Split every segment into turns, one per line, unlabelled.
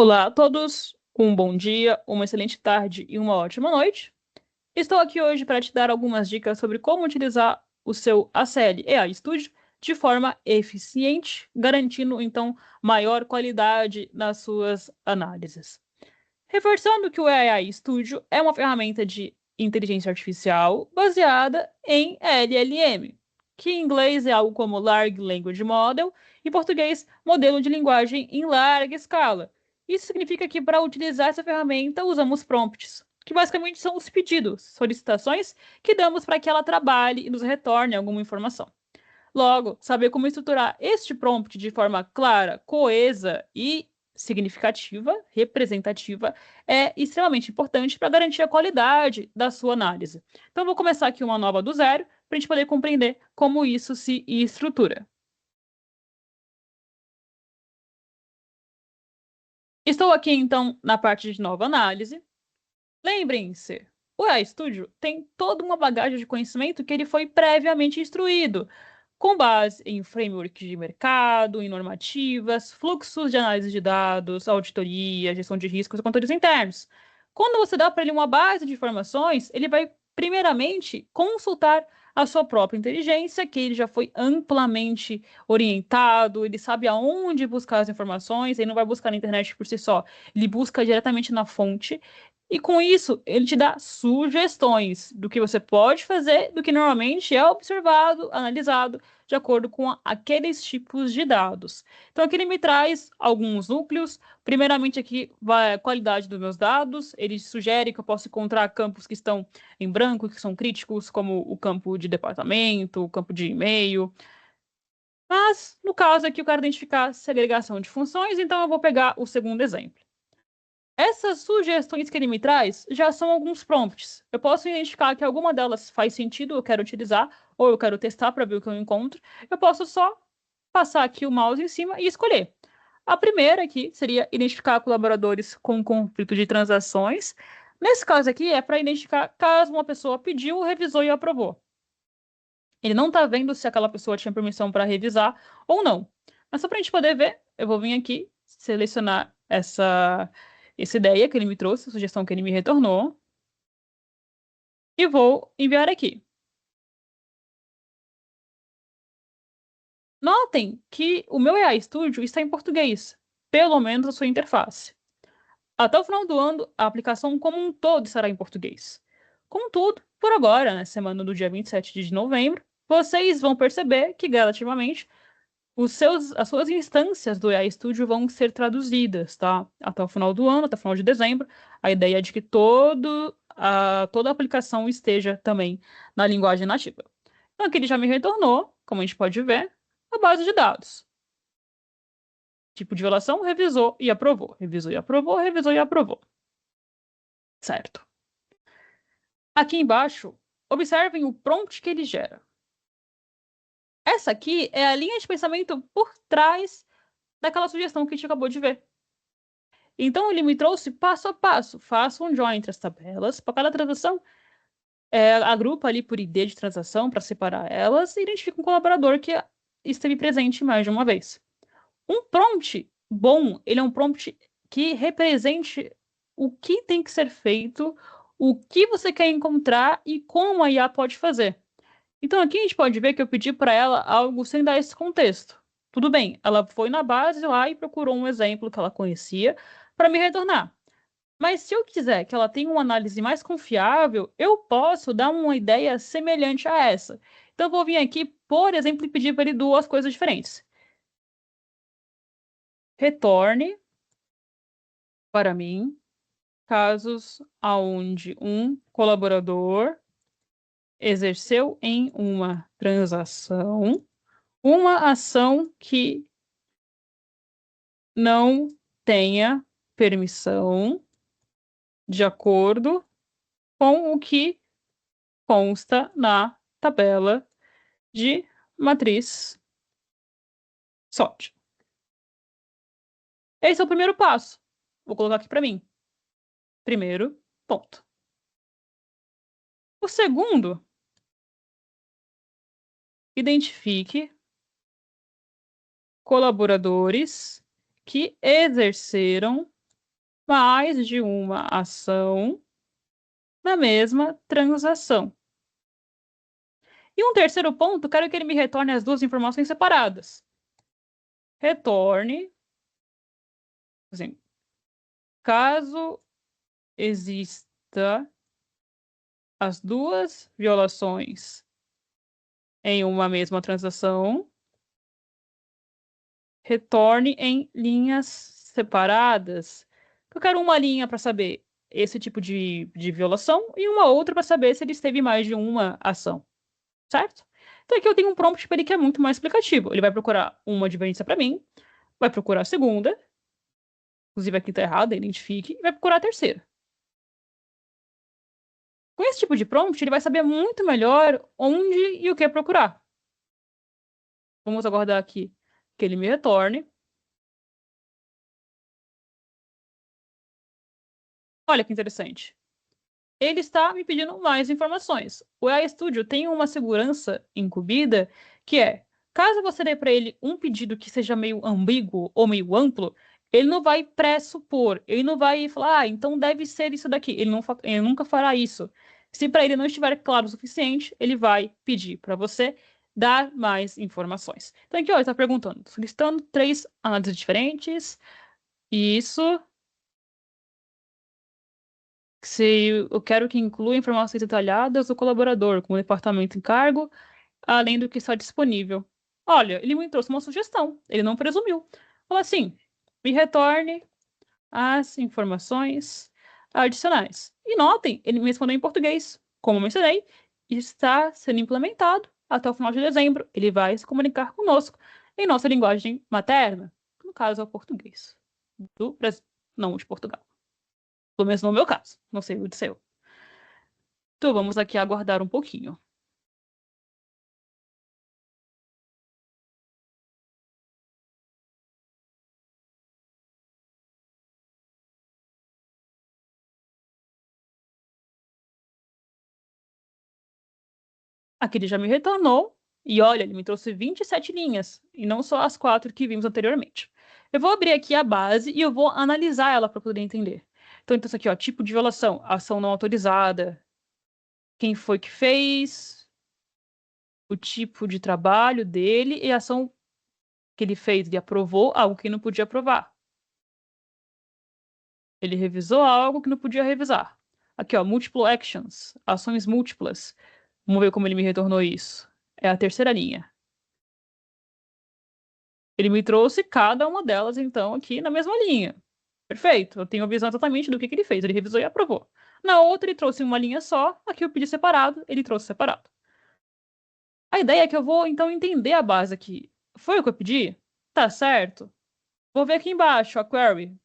Olá a todos, um bom dia, uma excelente tarde e uma ótima noite. Estou aqui hoje para te dar algumas dicas sobre como utilizar o seu ACL AI Studio de forma eficiente, garantindo então maior qualidade nas suas análises. Reforçando que o AI Studio é uma ferramenta de inteligência artificial baseada em LLM, que em inglês é algo como Large Language Model, em português, modelo de linguagem em larga escala. Isso significa que para utilizar essa ferramenta usamos prompts, que basicamente são os pedidos, solicitações que damos para que ela trabalhe e nos retorne alguma informação. Logo, saber como estruturar este prompt de forma clara, coesa e significativa, representativa, é extremamente importante para garantir a qualidade da sua análise. Então, vou começar aqui uma nova do zero para a gente poder compreender como isso se estrutura. Estou aqui, então, na parte de nova análise. Lembrem-se, o AI Studio tem toda uma bagagem de conhecimento que ele foi previamente instruído, com base em framework de mercado, em normativas, fluxos de análise de dados, auditoria, gestão de riscos e controles internos. Quando você dá para ele uma base de informações, ele vai primeiramente consultar a sua própria inteligência, que ele já foi amplamente orientado, ele sabe aonde buscar as informações, ele não vai buscar na internet por si só, ele busca diretamente na fonte. E com isso, ele te dá sugestões do que você pode fazer, do que normalmente é observado, analisado, de acordo com aqueles tipos de dados. Então, aqui ele me traz alguns núcleos. Primeiramente, aqui vai a qualidade dos meus dados. Ele sugere que eu possa encontrar campos que estão em branco, que são críticos, como o campo de departamento, o campo de e-mail. Mas, no caso aqui, eu quero identificar segregação de funções, então eu vou pegar o segundo exemplo. Essas sugestões que ele me traz já são alguns prompts. Eu posso identificar que alguma delas faz sentido, eu quero utilizar, ou eu quero testar para ver o que eu encontro. Eu posso só passar aqui o mouse em cima e escolher. A primeira aqui seria identificar colaboradores com conflito de transações. Nesse caso aqui é para identificar caso uma pessoa pediu, revisou e aprovou. Ele não está vendo se aquela pessoa tinha permissão para revisar ou não. Mas só para a gente poder ver, eu vou vir aqui, selecionar essa ideia que ele me trouxe, a sugestão que ele me retornou, e vou enviar aqui. Notem que o meu AI Studio está em português, pelo menos a sua interface. Até o final do ano, a aplicação como um todo estará em português. Contudo, por agora, na semana do dia 27 de novembro, vocês vão perceber que, gradativamente, as suas instâncias do AI Studio vão ser traduzidas, tá? Até o final do ano, até o final de dezembro. A ideia é de que toda a aplicação esteja também na linguagem nativa. Então, aqui ele já me retornou, como a gente pode ver, a base de dados. Tipo de violação, revisou e aprovou. Revisou e aprovou, revisou e aprovou. Certo. Aqui embaixo, observem o prompt que ele gera. Essa aqui é a linha de pensamento por trás daquela sugestão que a gente acabou de ver. Então, ele me trouxe passo a passo. Faça um join entre as tabelas. Para cada transação, agrupa ali por ID de transação para separar elas e identifica um colaborador que esteve presente mais de uma vez. Um prompt bom, ele é um prompt que represente o que tem que ser feito, o que você quer encontrar e como a IA pode fazer. Então, aqui a gente pode ver que eu pedi para ela algo sem dar esse contexto. Tudo bem, ela foi na base lá e procurou um exemplo que ela conhecia para me retornar. Mas se eu quiser que ela tenha uma análise mais confiável, eu posso dar uma ideia semelhante a essa. Então, eu vou vir aqui, por exemplo, e pedir para ele duas coisas diferentes. Retorne para mim casos onde um colaborador exerceu em uma transação uma ação que não tenha permissão de acordo com o que consta na tabela de matriz SWOT. Esse é o primeiro passo. Vou colocar aqui para mim. Primeiro ponto. O segundo, identifique colaboradores que exerceram mais de uma ação na mesma transação. E um terceiro ponto, quero que ele me retorne as duas informações separadas. Retorne, assim, caso exista as duas violações em uma mesma transação, retorne em linhas separadas. Eu quero uma linha para saber esse tipo de violação e uma outra para saber se ele teve mais de uma ação, certo? Então aqui eu tenho um prompt para ele que é muito mais explicativo. Ele vai procurar uma advertência para mim, vai procurar a segunda, inclusive aqui está errado, identifique, e vai procurar a terceira. Com esse tipo de prompt, ele vai saber muito melhor onde e o que procurar. Vamos aguardar aqui que ele me retorne. Olha que interessante. Ele está me pedindo mais informações. O AI Studio tem uma segurança incumbida que é, caso você dê para ele um pedido que seja meio ambíguo ou meio amplo, ele não vai pressupor, ele não vai falar, então deve ser isso daqui. Ele nunca fará isso. Se para ele não estiver claro o suficiente, ele vai pedir para você dar mais informações. Então aqui, ó, ele está perguntando, solicitando 3 análises diferentes. Isso. Se eu quero que inclua informações detalhadas do colaborador, como o departamento em cargo, além do que está disponível. Olha, ele me trouxe uma sugestão, ele não presumiu. Falou assim: me retorne as informações adicionais. E notem, ele me respondeu em português. Como eu mencionei, está sendo implementado até o final de dezembro. Ele vai se comunicar conosco em nossa linguagem materna, no caso é o português do Brasil, não de Portugal. Pelo menos no meu caso, não sei o de seu. Então vamos aqui aguardar um pouquinho. Aqui ele já me retornou. E olha, ele me trouxe 27 linhas, e não só as 4 que vimos anteriormente. Eu vou abrir aqui a base e eu vou analisar ela para poder entender. Então, isso aqui, ó, tipo de violação, ação não autorizada, quem foi que fez, o tipo de trabalho dele e a ação que ele fez. Ele aprovou algo que não podia aprovar. Ele revisou algo que não podia revisar. Aqui, ó, multiple actions, ações múltiplas. Vamos ver como ele me retornou isso. É a terceira linha. Ele me trouxe cada uma delas, então, aqui na mesma linha. Perfeito, eu tenho a visão exatamente do que ele fez. Ele revisou e aprovou. Na outra, ele trouxe uma linha só. Aqui eu pedi separado, ele trouxe separado. A ideia é que eu vou, então, entender a base aqui. Foi o que eu pedi? Tá certo. Vou ver aqui embaixo, a query.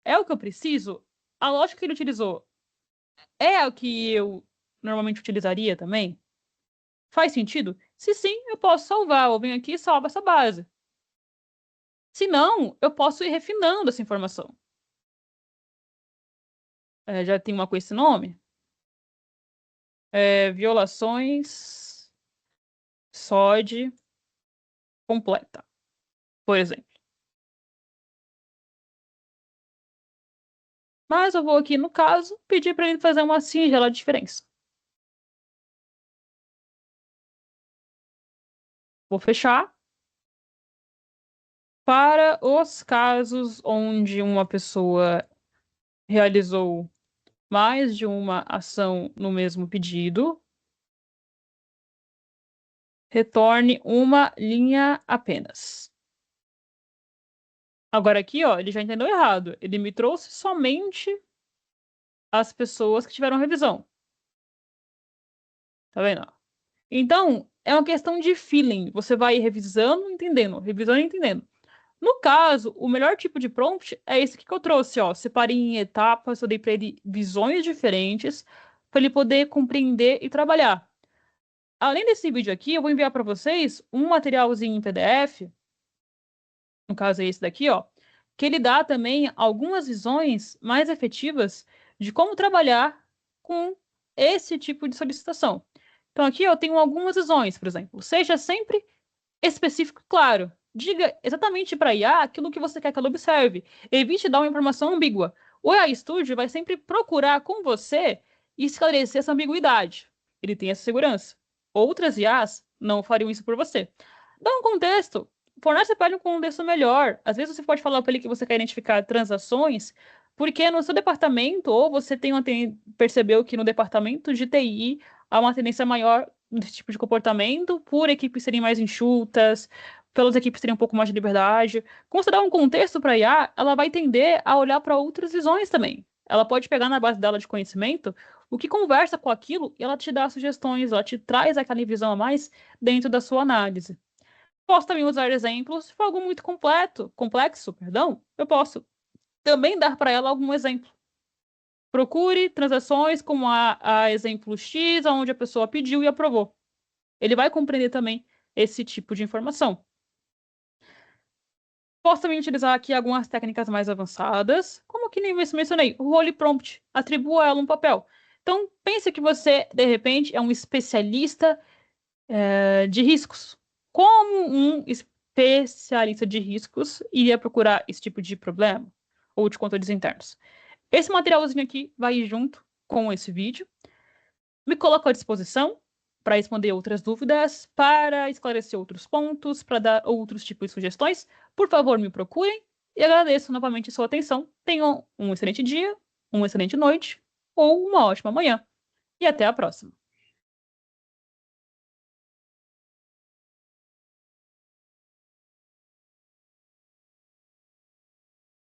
É o que eu preciso? A lógica que ele utilizou é o que eu normalmente utilizaria também? Faz sentido? Se sim, eu posso salvar. Eu venho aqui e salvo essa base. Se não, eu posso ir refinando essa informação. Já tem uma com esse nome? Violações SOD completa, por exemplo. Mas eu vou aqui, no caso, pedir para ele fazer uma singela diferença. Vou fechar. Para os casos onde uma pessoa realizou mais de uma ação no mesmo pedido, retorne uma linha apenas. Agora aqui, ó, ele já entendeu errado. Ele me trouxe somente as pessoas que tiveram revisão. Tá vendo? Então, é uma questão de feeling. Você vai revisando, entendendo, revisando e entendendo. No caso, o melhor tipo de prompt é esse que eu trouxe, ó. Separei em etapas, eu dei para ele visões diferentes, para ele poder compreender e trabalhar. Além desse vídeo aqui, eu vou enviar para vocês um materialzinho em PDF, no caso é esse daqui, ó, que ele dá também algumas visões mais efetivas de como trabalhar com esse tipo de solicitação. Então aqui eu tenho algumas visões, por exemplo. Seja sempre específico e claro. Diga exatamente para a IA aquilo que você quer que ela observe. Evite dar uma informação ambígua. O AI Studio vai sempre procurar com você esclarecer essa ambiguidade. Ele tem essa segurança. Outras IAs não fariam isso por você. Dá um contexto. Fornece para ele um contexto melhor. Às vezes você pode falar para ele que você quer identificar transações, porque no seu departamento, ou você percebeu que no departamento de TI há uma tendência maior desse tipo de comportamento, por equipes serem mais enxutas, pelas equipes terem um pouco mais de liberdade. Quando você dá um contexto para a IA, ela vai tender a olhar para outras visões também. Ela pode pegar na base dela de conhecimento o que conversa com aquilo e ela te dá sugestões, ela te traz aquela visão a mais dentro da sua análise. Posso também usar exemplos. Se for algo muito complexo, perdão, eu posso também dar para ela algum exemplo. Procure transações como a exemplo X, onde a pessoa pediu e aprovou. Ele vai compreender também esse tipo de informação. Posso também utilizar aqui algumas técnicas mais avançadas, como que nem mencionei, o role prompt, atribua a ela um papel. Então, pense que você, de repente, é um especialista de riscos. Como um especialista de riscos iria procurar esse tipo de problema? Ou de controles internos? Esse materialzinho aqui vai ir junto com esse vídeo. Me coloco à disposição para responder outras dúvidas, para esclarecer outros pontos, para dar outros tipos de sugestões. Por favor, me procurem e agradeço novamente a sua atenção. Tenham um excelente dia, uma excelente noite ou uma ótima manhã. E até a próxima.